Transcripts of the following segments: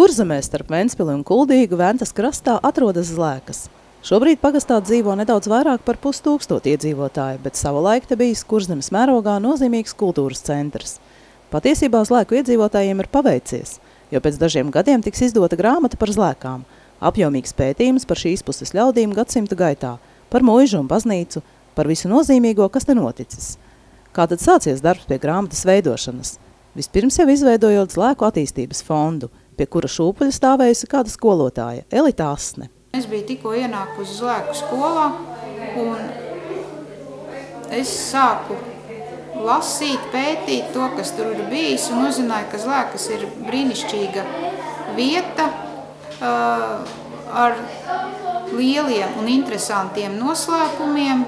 Kurzemē starp Ventspili un Kuldīgu Ventas krastā atrodas Zlēkas. Šobrīd pagastā dzīvo nedaudz vairāk par 5000 iedzīvotāju, bet savulaik te bijis Kurzemes mērogā nozīmīgs kultūras centrs. Patiesībā Zlēku iedzīvotājiem ir paveicies, jo pēc dažiem gadiem tiks izdota grāmata par Zlēkām. Apjomīgs pētījums par šīs puses ļaudīm gadsimtu gaitā, par muižu un baznīcu, par visu nozīmīgo, kas te noticis. Kā tad sācies darbs pie grāmatas veidošanas? Vispirms jau izveidojot Zlēku attīstības fondu, pie kura šūpuļa stāvējusi kāda skolotāja, Elita Asne. Es biju tikko ienākusi Zlēku skolā, un es sāku lasīt, pētīt to, kas tur ir bijis, un uzzināju, ka Zlēkas ir brīnišķīga vieta ar lieliem un interesantiem noslēpumiem.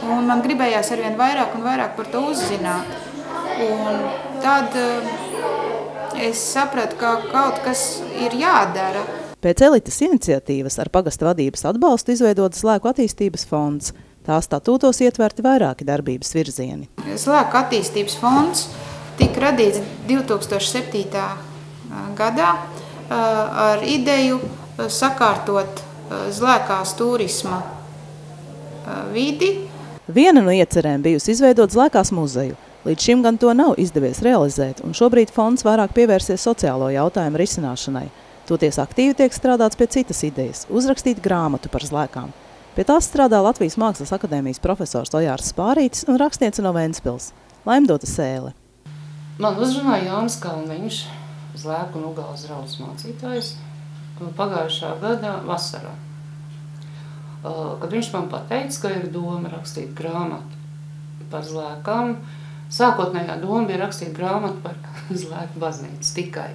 Un man gribējās arvien vairāk un vairāk par to uzzināt. Un tad es sapratu, ka kaut kas ir jādara. Pēc Elitas iniciatīvas ar pagasta vadības atbalstu izveidotas Zlēku attīstības fonds. Tā statūtos ietverti vairāki darbības virzieni. Zlēku attīstības fonds tika radīts 2007. gadā ar ideju sakārtot Zlēkās turisma vidi. Viena no iecerēm bijusi izveidot Zlēkās muzeju. Līdz šim gan to nav izdevies realizēt, un šobrīd fonds vairāk pievērsies sociālo jautājumu risināšanai. Toties aktīvi tiek strādāts pie citas idejas – uzrakstīt grāmatu par Zlēkām. Pie tās strādā Latvijas Mākslas akadēmijas profesors Ojārs Spārītis un rakstniece no Ventspils – Laimdota Sēle. Man uzrunāja Jānis Kalniņš, Zlēku un Ugāles draudzes mācītājs, pagājušā gada vasarā. Kad viņš man pateica, ka ir doma rakstīt grāmatu par Zlēkām, sākotnējā doma bija rakstīt grāmatu par Zlēku baznīcu tikai.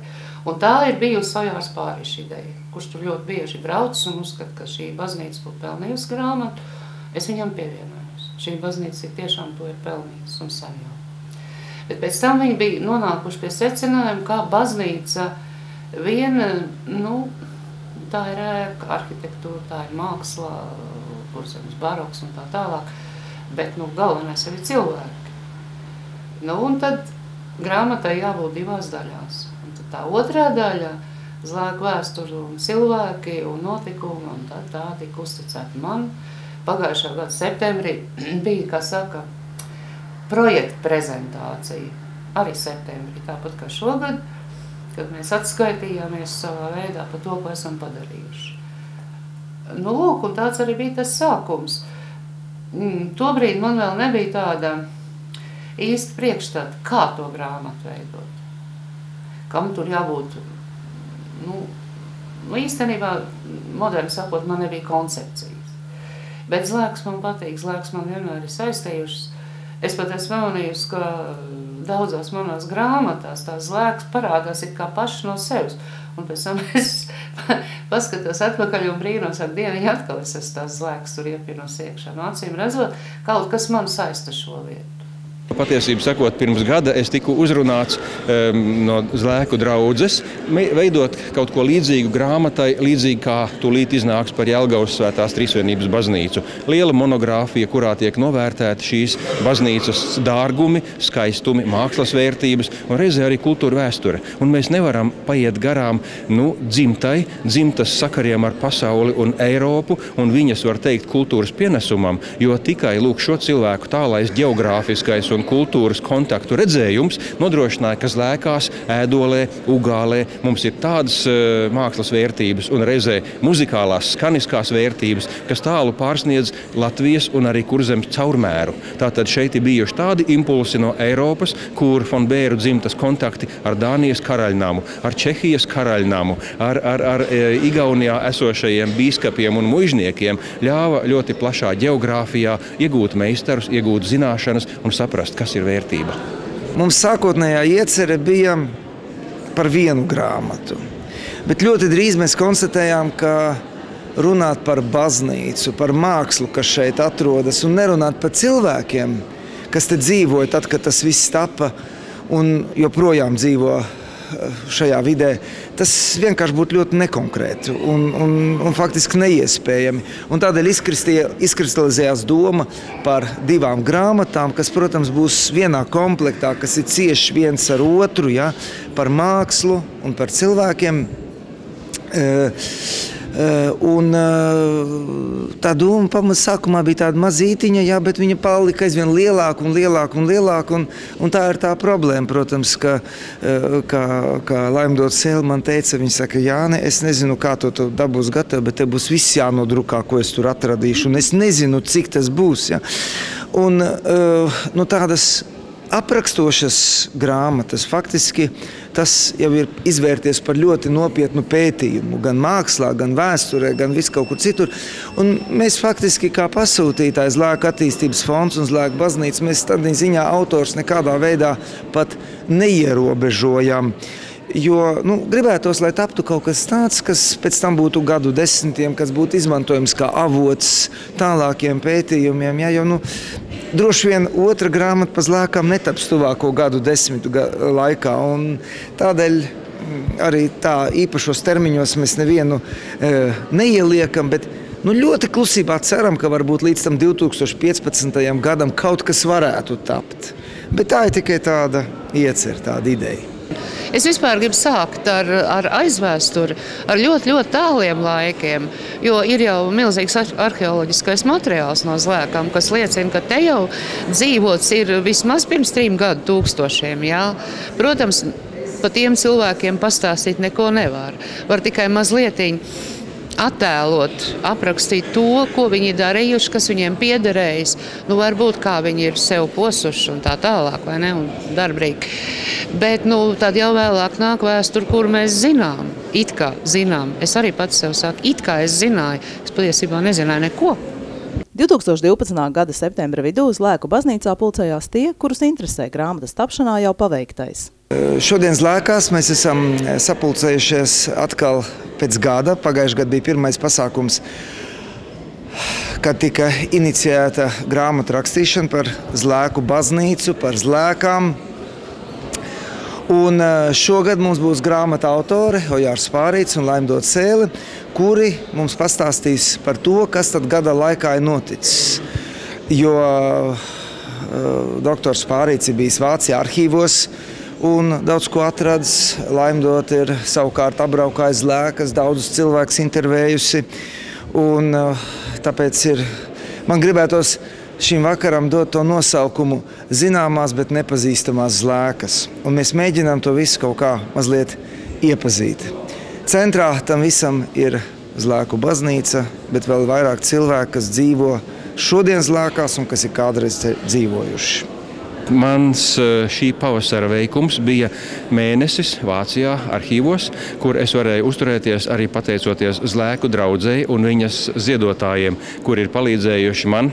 Un tā ir bijusi Ojārs Spārīša ideja, kurš tur ļoti bieži braucis un uzskata, ka šī baznīca būtu pelnījusi grāmatu. Es viņam pievienojos. Šī baznīca tiešām to ir pelnījusi un sen jau. Bet pēc tam viņi bija nonākuši pie secinājuma, kā baznīca viena, tā ir ēka, arhitektūra, tā ir mākslā, Kurzemes baroks un tā tālāk, bet galvenais arī cilvēki. Un tad grāmatai jābūt 2 daļās. Un tad tā otrā daļa, Zlēku vēsturi un cilvēki un notikumi, un tā tika uzticēta man. Pagājušā gada septembrī bija, kā saka, projekta prezentācija. Arī septembrī, tāpat kā šogad, kad mēs atskaitījāmies savā veidā par to, ko esam padarījuši. Lūk, un tāds arī bija tas sākums. Tobrīd man vēl nebija tāda īsti priekšstata, kā to grāmatu veidot. Kam tur jābūt, īstenībā, moderni sakot, man nebija koncepcijas. Bet Zlēkas man patīk, Zlēkas man vienmēr ir saistījušas. Es pat esmu pamanījusi, ka daudzās manās grāmatās tās Zlēkas parādās ir kā pašas no sevis. Un pēc tam es paskatos atpakaļ un brīnos ar Dieviņu atkal es esmu tās Zlēkas tur iepinos iekšā. Acīm redzot, kaut kas man saista šo vietu. Patiesību sakot, pirms gada es tiku uzrunāts no Zlēku draudzes veidot kaut ko līdzīgu grāmatai, līdzīgi kā tūlīt iznāks par Jelgavas Svētās Trīsvienības baznīcu. Liela monogrāfija, kurā tiek novērtēti šīs baznīcas dārgumi, skaistumi, mākslas vērtības un reizē arī kultūra vēsture. Un mēs nevaram paiet garām dzimtas sakariem ar pasauli un Eiropu un viņas, var teikt, kultūras pienesumam, jo tikai šo cilvēku tālais geogrāfiskais un kultūras kontaktu redzējums nodrošināja, ka Zlēkās, Ēdolē, Ugālē mums ir tādas mākslas vērtības un reizē muzikālās, skaniskās vērtības, kas tālu pārsniedz Latvijas un arī Kurzemes caurmēru. Tātad šeit ir bijuši tādi impulsi no Eiropas, kur Fon Bēru dzimtas kontakti ar Dānijas karaļnamu, ar Čehijas karaļnamu, ar Igaunijā esošajiem bīskapiem un muižniekiem ļāva ļoti plašā geogrāfijā iegūt meistarus, iegūt zināšanas un saprast, kas ir vērtība. Mums sākotnējā iecerē bija par vienu grāmatu, bet ļoti drīz mēs konstatējām, ka runāt par baznīcu, par mākslu, kas šeit atrodas, un nerunāt par cilvēkiem, kas te dzīvoja tad, kad tas viss tapa un joprojām dzīvo šajā vidē, tas vienkārši būtu ļoti nekonkrēti un faktiski neiespējami. Un tādēļ izkristalizējās doma par 2 grāmatām, kas, protams, būs vienā komplektā, kas ir cieši viens ar otru, ja, par mākslu un par cilvēkiem. Un tā doma pamats sākumā bija tāda mazītiņa, jā, bet viņa palika aizvien lielāka un lielāka un lielāka, un tā ir tā problēma, protams, kā Laimdots Sēle man teica, viņa saka, Jāni, es nezinu, kā to dabūs gatavu, bet te būs viss jānodrukā, ko es tur atradīšu, un es nezinu, cik tas būs, ja. Un tādas aprakstošas grāmatas, faktiski tas jau ir izvērties par ļoti nopietnu pētījumu, gan mākslā, gan vēsturē, gan viss kaut kur citur. Un mēs faktiski kā pasūtītājs Zlēku attīstības fonds un Zlēku baznīca, mēs tādā ziņā autors nekādā veidā pat neierobežojam. Jo gribētos, lai taptu kaut kas tāds, kas pēc tam būtu gadu desmitiem, kas būtu izmantojams kā avots tālākiem pētījumiem. Ja, jo, droši vien otra grāmata par Zlēkām netaps tuvāko gadu desmitu laikā. Un tādēļ arī tā īpašos termiņos mēs nevienu neieliekam, bet ļoti klusībā ceram, ka varbūt līdz tam 2015. gadam kaut kas varētu tapt. Bet tā ir tikai tāda iecer, tāda ideja. Es vispār gribu sākt ar aizvēsturi, ar ļoti, ļoti tāliem laikiem, jo ir jau milzīgs arheoloģiskais materiāls no Zlēkām, kas liecina, ka te jau dzīvots ir vismaz pirms 3 gadu tūkstošiem. Jā. Protams, pa tiem cilvēkiem pastāstīt neko nevar. Var tikai mazlietiņ attēlot, aprakstīt to, ko viņi darījuši, kas viņiem piederējis. Varbūt kā viņi ir sev posuši un tā tālāk, vai ne, un darbrīgi. Bet tad jau vēlāk nāk vēsture, kur mēs zinām, it kā zinām. Es arī pats sev saku, it kā es zināju, es patiesībā nezināju neko. 2012. gada septembra vidū Zlēku baznīcā pulcējās tie, kurus interesē grāmatas tapšanā jau paveiktais. Šodien Zlēkās mēs esam sapulcējušies atkal pēc gada. Pagājušajā gadā bija pirmais pasākums, kad tika iniciēta grāmatu rakstīšana par Zlēku baznīcu, par Zlēkām. Un šogad mums būs grāmata autori Ojārs Pārīts un Laimdots Sēle, kuri mums pastāstīs par to, kas tad gada laikā ir noticis. Jo doktors Pārīts ir bijis Vācijā arhīvos un daudz ko atradis. Laimdot ir savukārt apbraukājis Zlēkas, daudzus cilvēkus intervējusi. Un tāpēc man gribētos šim vakaram dot to nosaukumu zināmās, bet nepazīstamās Zlēkas. Un mēs mēģinām to visu kaut kā mazliet iepazīt. Centrā tam visam ir Zlēku baznīca, bet vēl vairāk cilvēku, kas dzīvo šodien Zlēkās un kas ir kādreiz dzīvojuši. Mans šī pavasara veikums bija mēnesis Vācijā arhīvos, kur es varēju uzturēties arī pateicoties Zlēku draudzei un viņas ziedotājiem, kuri ir palīdzējuši man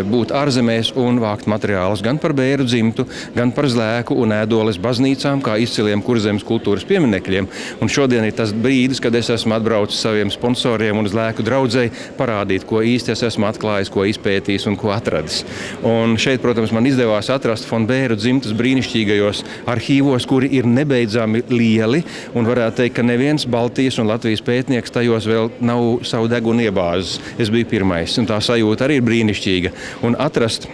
būt ārzemēs un vākt materiālus gan par Bēru dzimtu, gan par Zlēku un Ēdoles baznīcām, kā izciliem Kurzemes kultūras pieminekļiem. Un šodien ir tas brīdis, kad es esmu atbraucis saviem sponsoriem un Zlēku draudzei parādīt, ko īsti es esmu atklājis, ko izpētījis un ko atradis. Un šeit, protams, man izdevās atrast Fon Bēru dzimtas brīnišķīgajos arhīvos, kuri ir nebeidzami lieli, un varētu teikt, ka neviens Baltijas un Latvijas pētnieks tajos vēl nav savu degunu iebāzis. Es biju pirmais, un tā sajūta arī ir brīnišķīga. Un atrast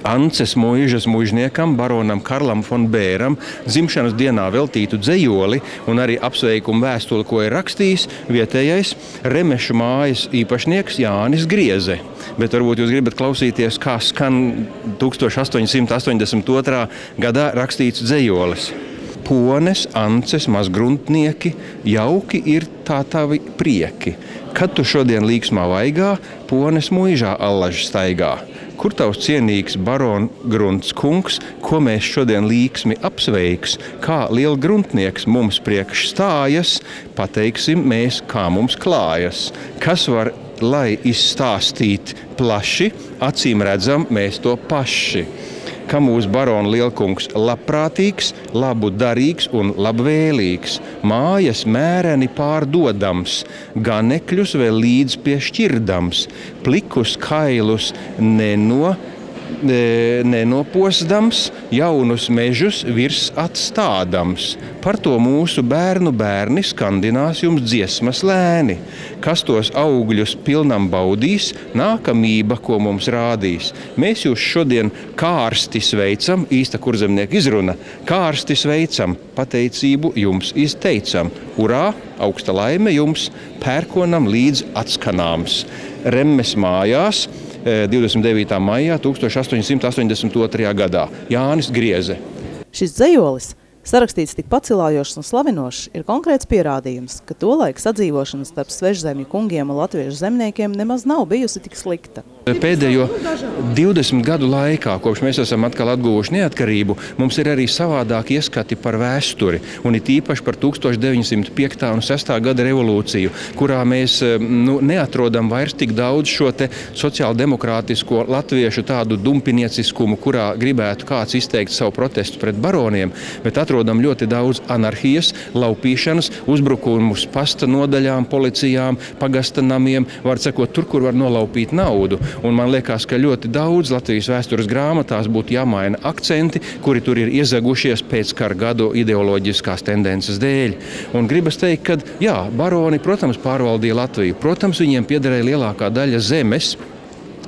Ances muižas muižniekam, baronam Karlam Fon Bēram, dzimšanas dienā veltītu dzejoli un arī apsveikumu vēstuli, ko ir rakstījis vietējais Remešu mājas īpašnieks Jānis Grieze. Bet varbūt jūs gribat klausīties, kā skan 1882. gadā rakstīts dzejolis. Pones, Ances, mazgruntnieki, jauki ir tā tavi prieki. Kad tu šodien līksmā vaigā, Pones muižā allaž staigā. Kur tavs cienīgs baron grunts kungs, ko mēs šodien līksmi apsveiks, kā liela gruntnieks mums priekš stājas, pateiksim mēs, kā mums klājas. Kas var, lai izstāstīt plaši, acīm redzam mēs to paši. Ka mūsu barona lielkungs labprātīgs, labu darīgs un labvēlīgs, mājas mēreni pārdodams, ganekļus vēl līdz pie šķirdams, plikus kailus nenoposdams, jaunus mežus virs atstādams. Par to mūsu bērnu bērni skandinās jums dziesmas lēni. Kas tos augļus pilnam baudīs, nākamība, ko mums rādīs. Mēs jūs šodien kārsti sveicam, īsta kurzemnieka izruna, kārsti sveicam, pateicību jums izteicam. Urā, augsta laime jums, pērkonam līdz atskanāms. Remmes mājās 29. maijā 1882. gadā. Jānis Grieze. Šis dzejolis, sarakstīts tik pacilājošs un slavinošs, ir konkrēts pierādījums, ka tolaik sadzīvošana starp svežzemju kungiem un latviešu zemniekiem nemaz nav bijusi tik slikta. Pēdējo 20 gadu laikā, kopš mēs esam atkal atguvuši neatkarību, mums ir arī savādāk ieskati par vēsturi, un it īpaši par 1905. un 6. gada revolūciju, kurā mēs neatrodam vairs tik daudz šo te sociāldemokrātisko latviešu tādu dumpinieciskumu, kurā gribētu kāds izteikt savu protestu pret baroniem, bet atrodam ļoti daudz anarhijas, laupīšanas, uzbrukumus pasta nodaļām, policijām, pagasta namiem, var sakot, tur, kur var nolaupīt naudu. Un man liekas, ka ļoti daudz Latvijas vēstures grāmatās būtu jāmaina akcenti, kuri tur ir iezagušies pēc kara gadu ideoloģiskās tendences dēļ. Un gribas teikt, ka jā, baroni, protams, pārvaldīja Latviju. Protams, viņiem piederēja lielākā daļa zemes,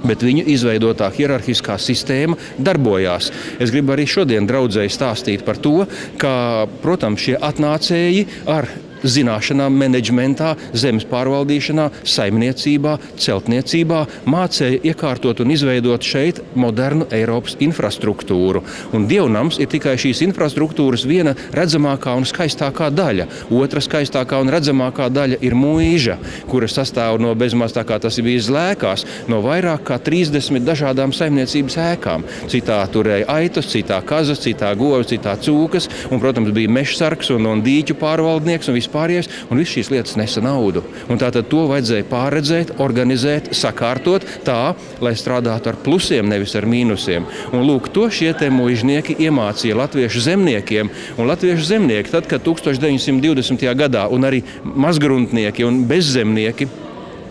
bet viņu izveidotā hierarhiskā sistēma darbojās. Es gribu arī šodien draudzēji stāstīt par to, ka, protams, šie atnācēji ar zināšanām, menedžmentā, zemes pārvaldīšanā, saimniecībā, celtniecībā mācēja iekārtot un izveidot šeit modernu Eiropas infrastruktūru. Un Dievnams ir tikai šīs infrastruktūras viena redzamākā un skaistākā daļa. Otra skaistākā un redzamākā daļa ir mūža, kura sastāv no bezmaz tā kā tas ir bijis Lēkās, no vairāk kā 30 dažādām saimniecības ēkām. Citā turēja aitas, citā kazas, citā govs, citā cūkas, un, protams, bija mežsargs un dīķu pārvaldnieks un pārējais, un viss šīs lietas nesa naudu. Un tātad to vajadzēja pārredzēt, organizēt, sakārtot tā, lai strādātu ar plusiem, nevis ar mīnusiem. Un lūk, to šie te muižnieki iemācīja latviešu zemniekiem, un latviešu zemnieki, tad, kad 1920. gadā un arī mazgruntnieki un bezzemnieki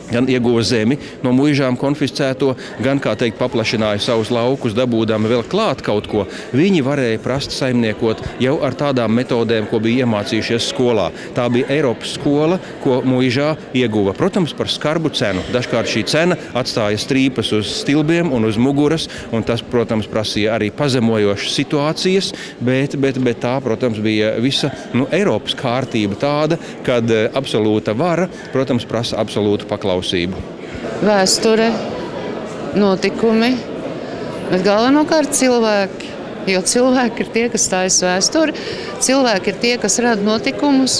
gan ieguva zemi no muižām konfiscēto, gan, kā teikt, paplašināja savus laukus, dabūdami vēl klāt kaut ko. Viņi varēja prast saimniekot jau ar tādām metodēm, ko bija iemācījušies skolā. Tā bija Eiropas skola, ko muižā ieguva. Protams, par skarbu cenu. Dažkārt šī cena atstāja strīpas uz stilbiem un uz muguras, un tas, protams, prasīja arī pazemojošas situācijas, bet tā, protams, bija visa Eiropas kārtība tāda, kad absolūta vara, protams, prasa absolūtu paklausību. Vēsture, notikumi, bet galvenokārt cilvēki. Jo cilvēki ir tie, kas stājas vēsturi, cilvēki ir tie, kas rada notikumus.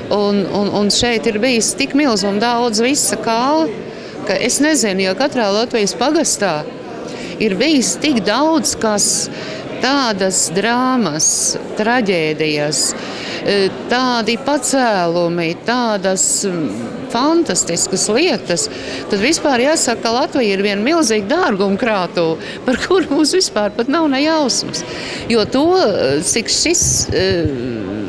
Un šeit ir bijis tik milz un daudz visa kā, ka es nezinu, jo katrā Latvijas pagastā ir bijis tik daudz, kas tādas drāmas, traģēdijas, tādi pacēlumi, tādas fantastiskas lietas, tad vispār jāsaka, ka Latvija ir viena milzīga dārguma krātuve, par kuru mums vispār pat nav ne jausmas. Jo to, cik šis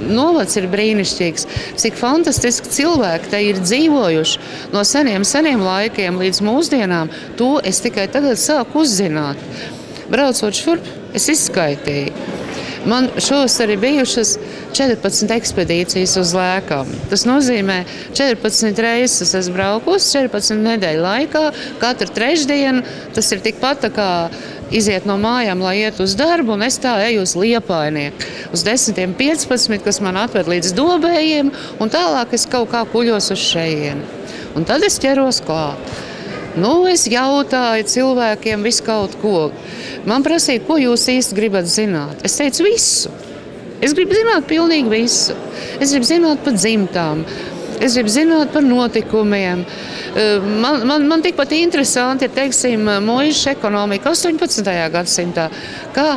novads ir brīnišķīgs, cik fantastiski cilvēki te ir dzīvojuši no seniem laikiem līdz mūsdienām, to es tikai tagad sāku uzzināt. Braucot šurp, es izskaitīju. Man šovasar ir bijušas 14 ekspedīcijas uz Lēkām. Tas nozīmē 14 reizes es braukus, 14 nedēļu laikā, katru trešdienu. Tas ir tikpat tā kā iziet no mājām, lai iet uz darbu, un es tā eju uz Liepājnieku. Uz 10-15, kas man atved līdz Dobējiem, un tālāk es kaut kā kuļos uz šejieni. Un tad es ķeros klāt. Es jautāju cilvēkiem visu kaut ko. Man prasīja, ko jūs īsti gribat zināt. Es teicu visu. Es gribu zināt pilnīgi visu. Es gribu zināt par dzimtām. Es gribu zināt par notikumiem. Man tikpat interesanti ir, teiksim, muižas ekonomika 18. gadsimtā, kā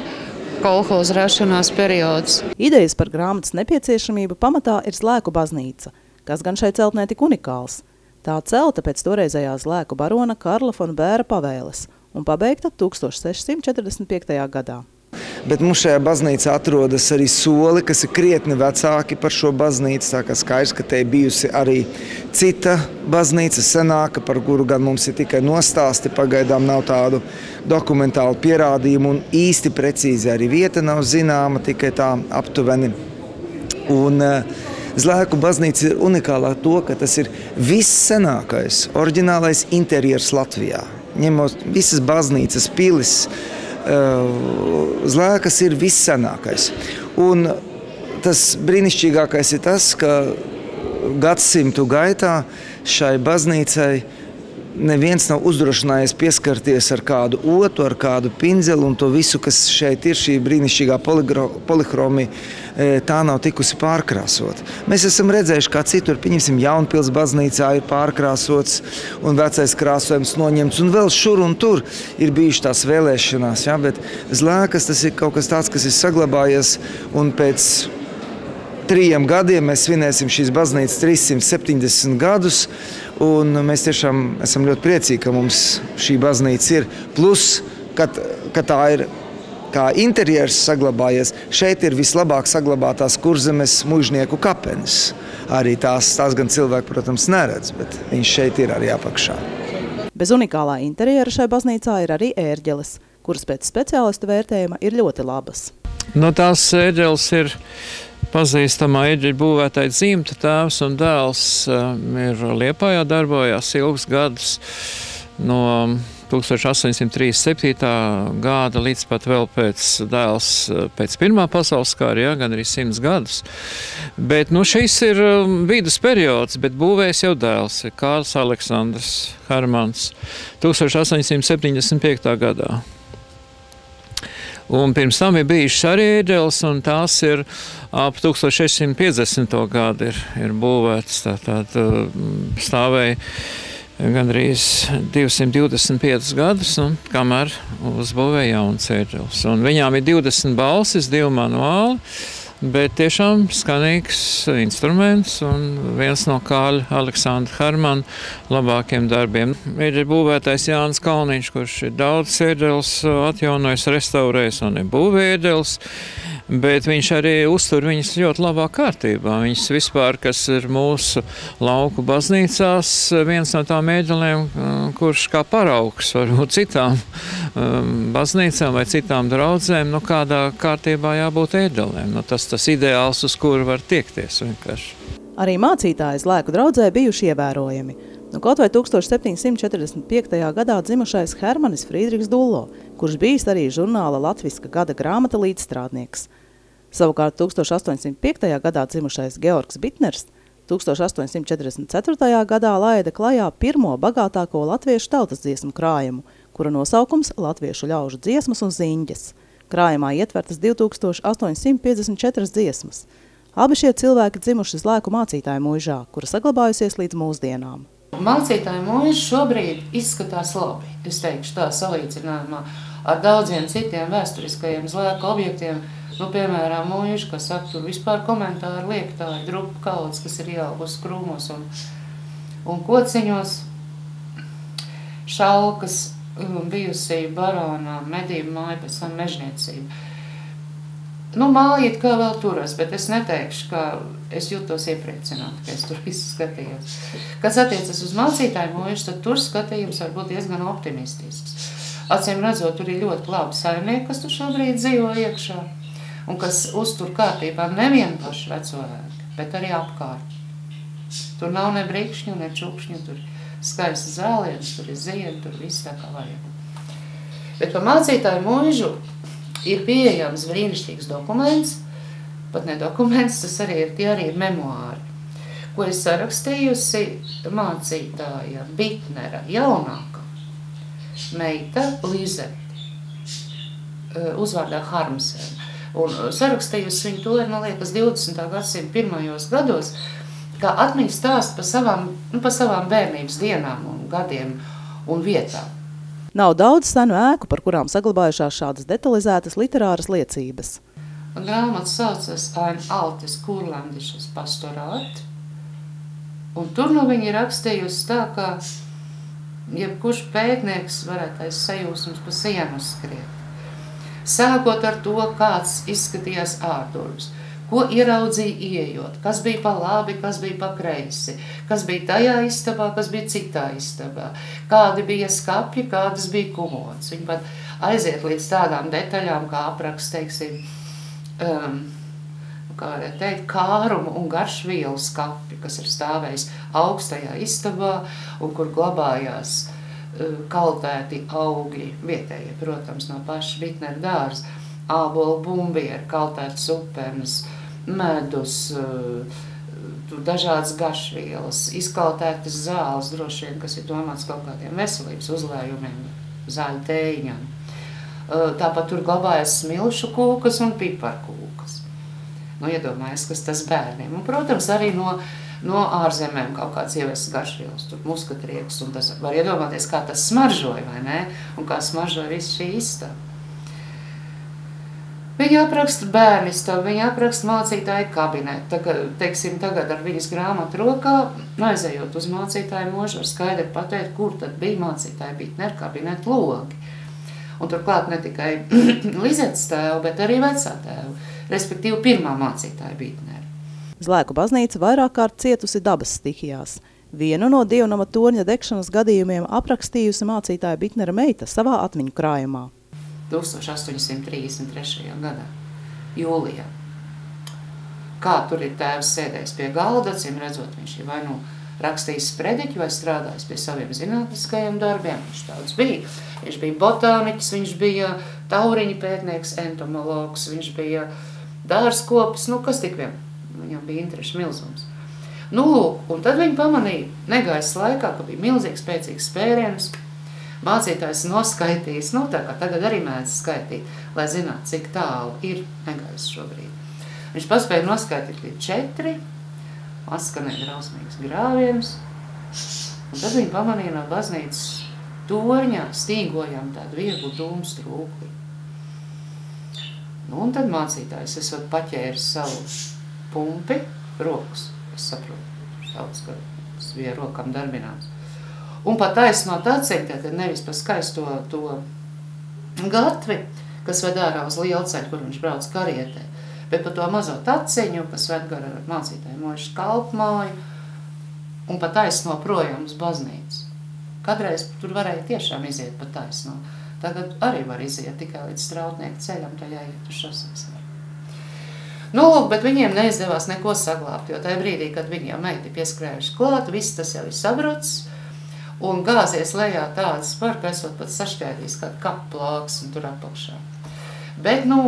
kolhoza rašanās periods. Idejas par grāmatas nepieciešamību pamatā ir Zlēku baznīca, kas gan šai celtnē tik unikāls. Tā celta pēc toreizējā Zlēku barona Karla von Bēra pavēles un pabeigta 1645. gadā. bet mums šajā baznīcā atrodas arī soli, kas ir krietni vecāki par šo baznīcu, tā kā skaidrs, ka te ir bijusi arī cita baznīca senāka, par kuru gan mums ir tikai nostāsti, pagaidām nav tādu dokumentālu pierādījumu, un īsti precīzi arī vieta nav zināma, tikai tā aptuveni. Un Zlēku baznīca ir unikālā to, ka tas ir vissenākais, oriģinālais interjers Latvijā. Ņemot visas baznīcas, pilis, Zlēkas ir vissenākais. Un tas brīnišķīgākais ir tas, ka gadsimtu gaitā šai baznīcai neviens nav uzdrošinājies pieskarties ar kādu otu, ar kādu pindzeli, un to visu, kas šeit ir, šī brīnišķīgā polichromija, tā nav tikusi pārkrāsot. Mēs esam redzējuši, kā citur, pieņemsim, Jaunpils baznīcā ir pārkrāsots un vecais krāsojums noņemts, un vēl šur un tur ir bijuši tās vēlēšanās, ja? Bet Zlēkas tas ir kaut kas tāds, kas ir saglabājies, un pēc 3 gadiem mēs svinēsim šīs baznīcas 370 gadus, un mēs tiešām esam ļoti priecīgi, ka mums šī baznīca ir. Plus, ka tā ir kā interjers saglabājies, šeit ir vislabāk saglabātās Kurzemes mužnieku kapenes. Arī tās gan cilvēki, protams, neredz, bet viņš šeit ir arī apakšā. Bez unikālā interjera šai baznīcā ir arī ērģeles, kuras pēc speciālistu vērtējuma ir ļoti labas. No tās ērģeles ir pazīstamā ērģeļa būvētāja dzimta, tēvs un dēls ir Liepājā darbojās ilgus gadus no 1837. gada līdz pat vēl pēc Pirmā pasaules kara, ja, gan arī 100 gadus. Bet šis ir vidus periods, bet būvējs jau dēls, Kārlis Aleksandrs Hermans 1875. gadā. Un pirms tam ir bijušas arī ērģeles, un tās ir ap 1650. gadu ir būvētas. Tātad stāvēja gandrīz 225 gadus, un kamēr uzbūvēja jaunas ērģeles. Un viņām ir 20 balsis, 2 manuāli, bet tiešām skanīgs instruments un viens no Kārļa Aleksandra Hermana labākiem darbiem. Ir būvētais Jānis Kalniņš, kurš ir daudz ērģeles atjaunojis, restaurējis un ir būvērdēls, bet viņš arī uztur viņas ļoti labā kārtībā. Viņas vispār, kas ir mūsu lauku baznīcās, viens no tām ērģelēm, kurš kā paraugs varbūt citām baznīcām vai citām draudzēm, kādā kārtībā jābūt ērģelēm. Tas ideāls, uz kuru var tiekties vienkārši. Arī mācītāji Zlēku draudzē bijuši ievērojami. Kaut vai 1745. gadā dzimušais Hermanis Frīdriks Dullo, kurš bijis arī žurnāla Latviska gada grāmata līdzstrādnieks. Savukārt 1805. gadā dzimušais Georgs Bitners 1844. gadā laida klajā pirmo bagātāko latviešu tautas dziesmu krājumu, kura nosaukums Latviešu ļaužu dziesmas un ziņģes. Krājumā ietvertas 2854 dziesmas. Abi šie cilvēki dzimuši Zlēku mācītāju mūžā, kura saglabājusies līdz mūsdienām. Mācītāju mūžs šobrīd izskatās labi, es teikšu tā salīdzinājumā ar daudziem citiem vēsturiskajiem Zlēku objektiem. Piemēram, mūža, kas saka, tur vispār komentāri liektāji, drupu kaudzes, kas ir ieaugusi krūmos un kociņos, šalkas, bijusī barona medību māja, pēc tam mežniecība. Mājīt kā vēl turas, bet es neteikšu, ka es jūtos iepriecināti, ka es tur visu skatījos. Kas attiecas uz mācītāju mūžu, tad tur skatījums var būt diezgan optimistisks. Acīm redzot, tur ir ļoti labi saimnieki, kas tur šobrīd dzīvo iekšā, un kas uztur kārtībā nevien pašu veco ēku, bet arī apkārt. Tur nav ne brikšņu, ne čukšņu, tur skaisti zālienes, tur ir ziedi, tur viss tā kā vajag. Bet par mācītāju mūžu ir pieejams brīnišķīgs dokuments, pat ne dokuments, tas arī ir memoāri, ko es sarakstījusi mācītāja Bitnera jaunākā meita Lizete, uzvārdā Harmsena. Un sarakstījusi viņu to ir, man liekas, 20. gadsimta pirmajos gados, kā atmiņas stāst pa savām bērnības dienām un gadiem un vietām. Nav daudz senu ēku, par kurām saglabājušās šādas detalizētas literāras liecības. Grāmata saucas Ein altes kurlandisches Pastorat, un tur viņa ir rakstījusi tā, ka jebkurš pētnieks varētu aiz sajūsmas pa sienu skriet. Sākot ar to, kāds izskatījās ārdurvis, ko ieraudzīja ieejot, kas bija pa labi, kas bija pa kreisi, kas bija tajā istabā, kas bija citā istabā, kādi bija skapji, kādas bija kumods. Viņi pat aiziet līdz tādām detaļām, kā apraksts, teiksim, kā varētu teikt, kārumu un garšvielu skapji, kas ir stāvējis augstajā istabā un kur glabājās kaltēti augi vietējie, protams, no paša Bitnera dārza, ābolu bumbieri, kaltētas upenes, medus, dažādas garšvielas, izkaltētas zāles, droši vien, kas ir domāts kaut kādiem veselības uzlējumiem, zāļu tējiņam. Tāpat tur glabājas smilšu kūkas un piparkūkas. Nu, iedomājies, kas tas bērniem. Un, protams, arī no ārzemēm kaut kāds ievestas garšvielas, tur muskatrieks, un tas var iedomāties, kā tas smaržoja, vai ne? Un kā smaržoja visu šī istaba. Viņa apraksta bērnistabu, viņa apraksta mācītāju kabinetu. Teiksim, tagad ar viņas grāmatu rokā, aizejot uz mācītāju mūžu, var skaidri pateikt, kur tad bija mācītāja Bitnera kabinetu logi. Un turklāt ne tikai Lizetes tēvu, bet arī vecā tēvu, respektīvi pirmā mācītāja Bitnera. Zlēku baznīca vairāk kārt cietusi dabas stihijās. Vienu no dievnama torņa degšanas gadījumiem aprakstījusi mācītāja Bitnera meita savā atmiņu krājumā. 1833. gadā, jūlijā. Kā tur ir tēvs sēdējis pie galda, acīm redzot, viņš ir vai nu rakstījis sprediķi vai strādājis pie saviem zinātniskajiem darbiem. Viņš tāds bija. Viņš bija botāniķis, viņš bija tauriņa pētnieks, entomologs, viņš bija dārzkopis, nu kas tik vien. Viņam bija interešu milzums. Nu lūk, un tad viņi pamanīja negaisa laikā, ka bija milzīgs, spēcīgs spēriens. Mācītājs noskaitījis, nu tā kā tagad arī mēdz skaitīt, lai zinātu, cik tālu ir negaisa šobrīd. Viņš paspēja noskaitīt līdz 4, atskanēja drausmīgs grāviens, un tad viņi pamanīja no baznīcas torņā stīgojam tādu vieglu dūmu strūkli. Nu, un tad mācītājs esot paķēris savu pumpi, rokas, es saprotu, sauc, ka tas bija rokam darbināts. Un pat taisnot aciņu, tad nevis pa skaisto to gatvi, kas ved ārā uz lielu ceļu, kur viņš brauc karietē, bet pa to mazo taciņu, kas ved gar mācītāju mūžu kalpmāju, un pa taisno projām uz baznīcu. Kadreiz tur varēja tiešām iziet pa taisno. Tagad arī var iziet tikai līdz Strautnieku ceļam, tā jāiet uz šoseis. Nu, lūk, bet viņiem neizdevās neko saglābt, jo tajā brīdī, kad viņi jau meiti pieskrējuši klāt, viss tas jau ir sabrucis, un gāzies lejā tāds par, ka esot pat sašķēdījis kādu kaplāks un tur apakšā. Bet, nu,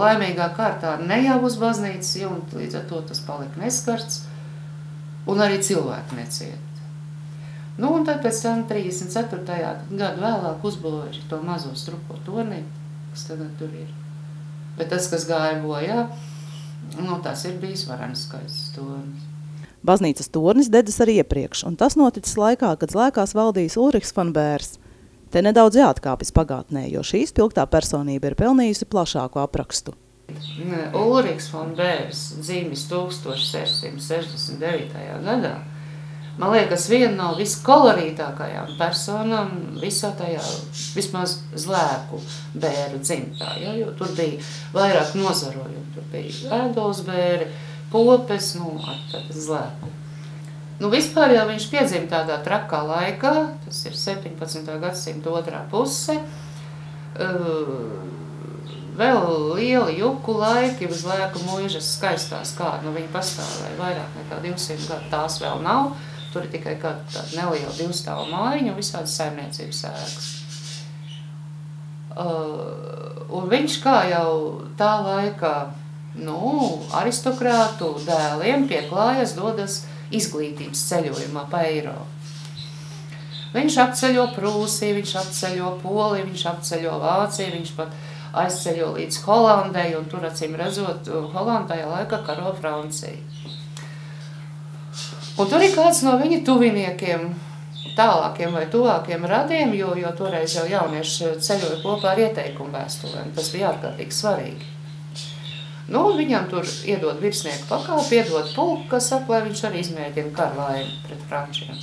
laimīgā kārtā ne jau uz baznīcas jumta, līdz ar to tas palika neskarts, un arī cilvēki neciet. Nu, un tad pēc tam 34. gadu vēlāk uzbūvēja to mazo struko torni, kas tagad tur ir. Bet tas, kas gāja bojā, nu, tas ir bijis varens skaists tornis. Baznīcas tornis dedzis arī iepriekš, un tas noticis laikā, kad Zlēkās valdījis Ulrichs van Bērs. Te nedaudz jāatkāpjas pagātnē, jo šī spilgtā personība ir pelnījusi plašāku aprakstu. Ulrichs van Bērs dzīvis 1669. gadā. Man liekas, viena no viskolorītākajām personām visā tajā, vismaz Zlēku bēru dzimtā, jo tur bija vairāk nozarojumu. Tur bija ēdols bēri, popes, nu, ar Zlēku. Nu, vispār jau viņš piedzima tādā trakā laikā, tas ir 17. gadsimta otrā puse, vēl lieli juku laiki, Zlēku mūžas skaistās kāda, nu, viņi pastāvēja vairāk nekā 200 gadu, tās vēl nav, tur ir tikai kāda neliela divstāva mājiņa un visādas saimniecības ēkas. Un viņš kā jau tā laikā, nu, aristokrātu dēliem pieklājas dodas izglītības ceļojumā pa Eiropu. Viņš apceļo Prūsiju, viņš apceļo Poliju, viņš apceļo Vāciju, viņš pat aizceļo līdz Holandei, un tur, acīm redzot, Holandajā laikā karo Francija. Un tur ir kāds no viņa tuviniekiem, tālākiem vai tuvākiem radiem, jo toreiz jau jaunieši ceļoja kopā ar ieteikumu vēstulēm. Tas bija ārkārtīgi svarīgi. Nu, viņam tur iedod virsnieku pakāpi, iedod pulku, kas saka, lai viņš arī izmēģina karlaimi pret frančiem.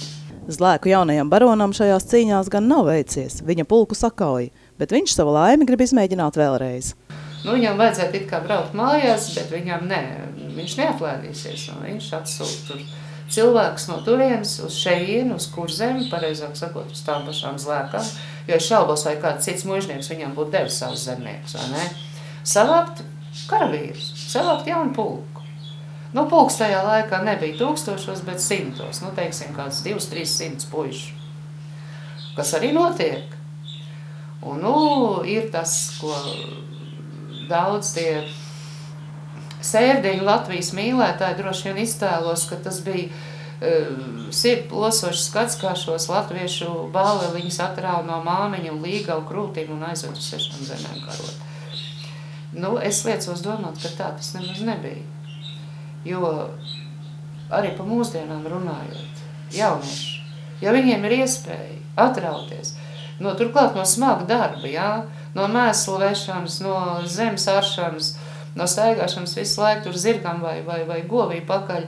Zlēku jaunajam baronam šajās cīņās gan nav veicies, viņa pulku sakauja, bet viņš savu laimi grib izmēģināt vēlreiz. Nu, viņam vajadzētu it kā braukt mājās, bet viņam viņš neatlēdīsies, un viņš atsūta tur cilvēkus no turienes uz šejienu, uz Kurzemi, pareizāk sakot, uz tām pašām Zlēkām, jo es šaubos, vai kāds cits mužnieks viņam būtu devis savus zemniekus, vai ne? Savākt karavīrus, savākt jaunu pulku. Nu, pulks tajā laikā nebija tūkstošos, bet simtos, nu, teiksim, kāds 200–300 puišu, kas arī notiek. Un, nu, ir tas, ko daudz tie sērdiņu Latvijas mīlētāji droši vien iztēlos, ka tas bija sirdslosošs skats, kā šos latviešu bāleliņus atrāva no māmiņu un līgavu krūtīm un aizved uz 6 zemēm karot. Nu, es liecos domāt, ka tā tas nemaz nebija. Jo arī pa mūsdienām runājot, jaunieši, ja viņiem ir iespēja atrauties, turklāt no smaga darba, jā, no mēslu vešanas, no zemes aršanas, no staigāšanas visu laiku tur zirgam vai govī pakaļ,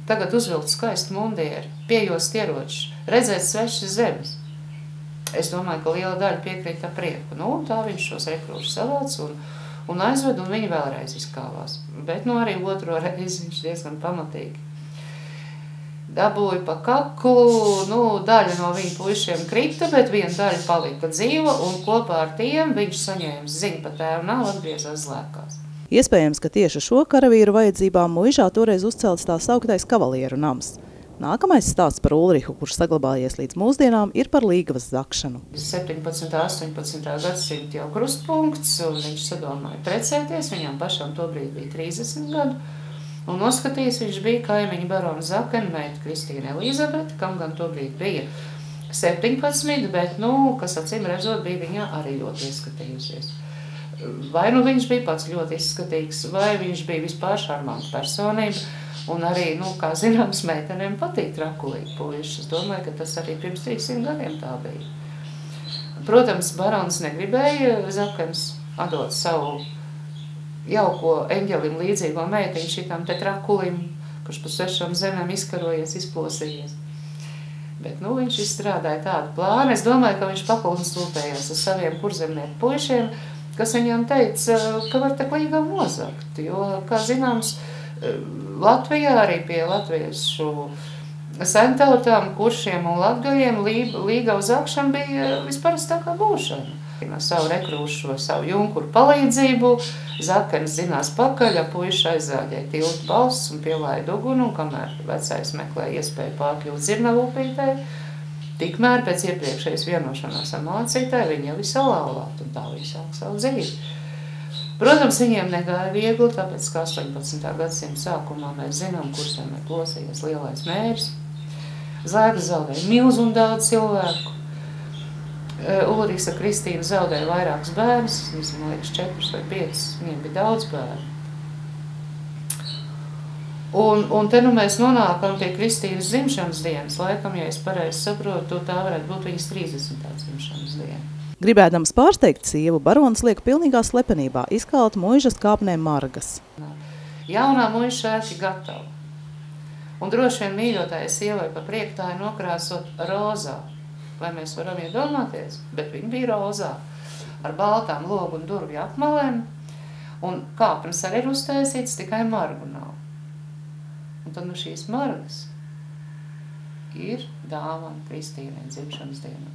tagad uzvilkt skaistu mundieri, piejost ieročus, redzēt svešas zemes. Es domāju, ka liela daļa piekrīt ar prieku. Nu, tā viņš šos rekrūšus savāc un aizved, un viņi vēlreiz izkāvās. Bet arī otro reizi viņš diezgan pamatīgi dabūja pa kaklu, daļa no viņa puišiem krita, bet viena daļa palika dzīva, un kopā ar tiem viņš saņēma ziņu pa tēvu nav atgriezās Zlēkās. Iespējams, ka tieši šo karavīru vajadzībām Muižā toreiz uzcelts tā sauktais kavalieru nams. Nākamais stāsts par Ulrihu, kurš saglabājies līdz mūsdienām, ir par līgavas zakšanu. 17. 18. gadsimta jau krustpunkts, un viņš sadomāja precēties, viņam pašam tobrīd bija 30 gadu. Un noskatījis viņš bija kaimiņa barona Zakena meita Kristīna Elizabete, kam gan tobrīd bija 17, bet, kas acīm redzot, bija viņā arī ļoti ieskatījusies. Vai viņš bija pats ļoti izskatīgs, vai viņš bija vispār šarmanta personība, un arī, kā zināms, meitenēm patīk trakulīgi puiši. Es domāju, ka tas arī pirms 300 gadiem tā bija. Protams, barons negribēja Zakens atdot savu jauko eņģelim līdzīgo meitiņu šitam te trakulim, kurš pa 6 zemēm izkarojies, izplosījies. Bet, viņš izstrādāja tādu plānu. Es domāju, ka viņš pakonsultējās ar saviem kurzemnieku puišiem, kas viņam teica, ka var tak līgavu nozagt. Jo, kā zināms, Latvijā arī pie latviešu sentautām, kuršiem un latgaļiem līgavu zakšana bija visparastākā būšana. Ar savu rekrūšu, savu junkuru palīdzību, Zakens zinās pakaļ, puiši aizzāģēja tiltu balsts un pielāja uguni, un kamēr vecais meklēja iespēju pārkļūt zirnavupītei, tikmēr pēc iepriekšējas vienošanās ar mācītāju viņi jau ir salāvāt, un tā viņi sāk savu dzīvi. Protams, viņiem negāja viegli, tāpēc, ka 18. gadsimta sākumā mēs zinām, kurš vienmēr plosījies lielais mērs. Zlēkas zaudēja milzu un daudz cilvēku. Ulriks ar Kristīnu zaudēja vairākus bērnus, man liekas 4 vai 5, viņiem bija daudz bērnu. Un te mēs nonākam pie Kristīnas dzimšanas dienas, laikam, ja es pareizi saprotu, tā varētu būt viņas 30. dzimšanas diena. Gribēdams pārsteigt sievu, barons liek pilnīgā slepenībā izkalt Muižas kāpnē margas. Jaunā muiža ērti gatava. Un droši vien mīļotāja sievai pa priektāju nokrāsot rozā. Vai mēs varam iedomāties? Bet viņa bija rozā, ar baltām logu un durvju apmalēm, un kāpnes arī ir uztaisīts, tikai margu nav. Un tad šīs margas ir dāvana Kristīnai dzimšanas dienā.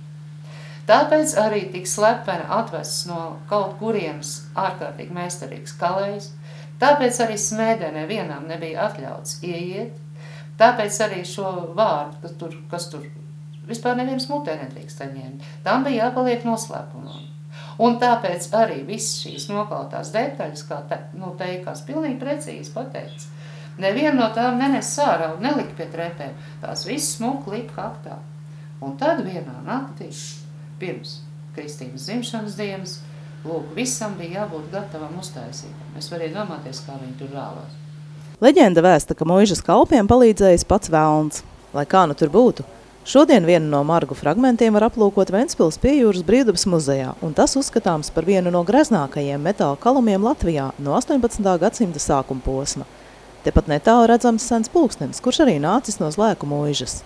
Tāpēc arī tik slepeni atvests no kaut kurienes ārkārtīgi meistarīgs kalējs, tāpēc arī smēdenē vienām nebija atļauts ieiet, tāpēc arī šo vārdu, kas tur vispār neviens mutē nedrīkst ņemt. Tam bija jāpaliek noslēpumā. Un tāpēc arī viss šīs nokaltās detaļas, kā teikās, pilnīgi precīzi pateikts. Neviena no tām nenes sārā un nelika pie trepēm. Tās viss smuki lika kaktā. Un tad vienā naktī, pirms Kristīnas dzimšanas dienas, visam bija jābūt gatavam uztaisītam. Es varēju domāties, kā viņi tur rāvās. Leģenda vēsta, ka Muižas kalpiem palīdzējis pats velns. Lai kā tur būtu. Šodien vienu no margu fragmentiem var aplūkot Ventspils Piejūras Brīvdabas muzejā, un tas uzskatāms par vienu no greznākajiem metāla kalumiem Latvijā no 18. gadsimta sākuma posma. Tepat netālu redzams sens pulkstenis, kurš arī nācis no Zlēku Muižas.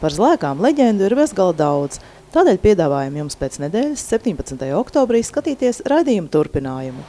Par Zlēkām leģendu ir bezgala daudz, tādēļ piedāvājam jums pēc nedēļas 17. oktobrī skatīties raidījumu turpinājumu.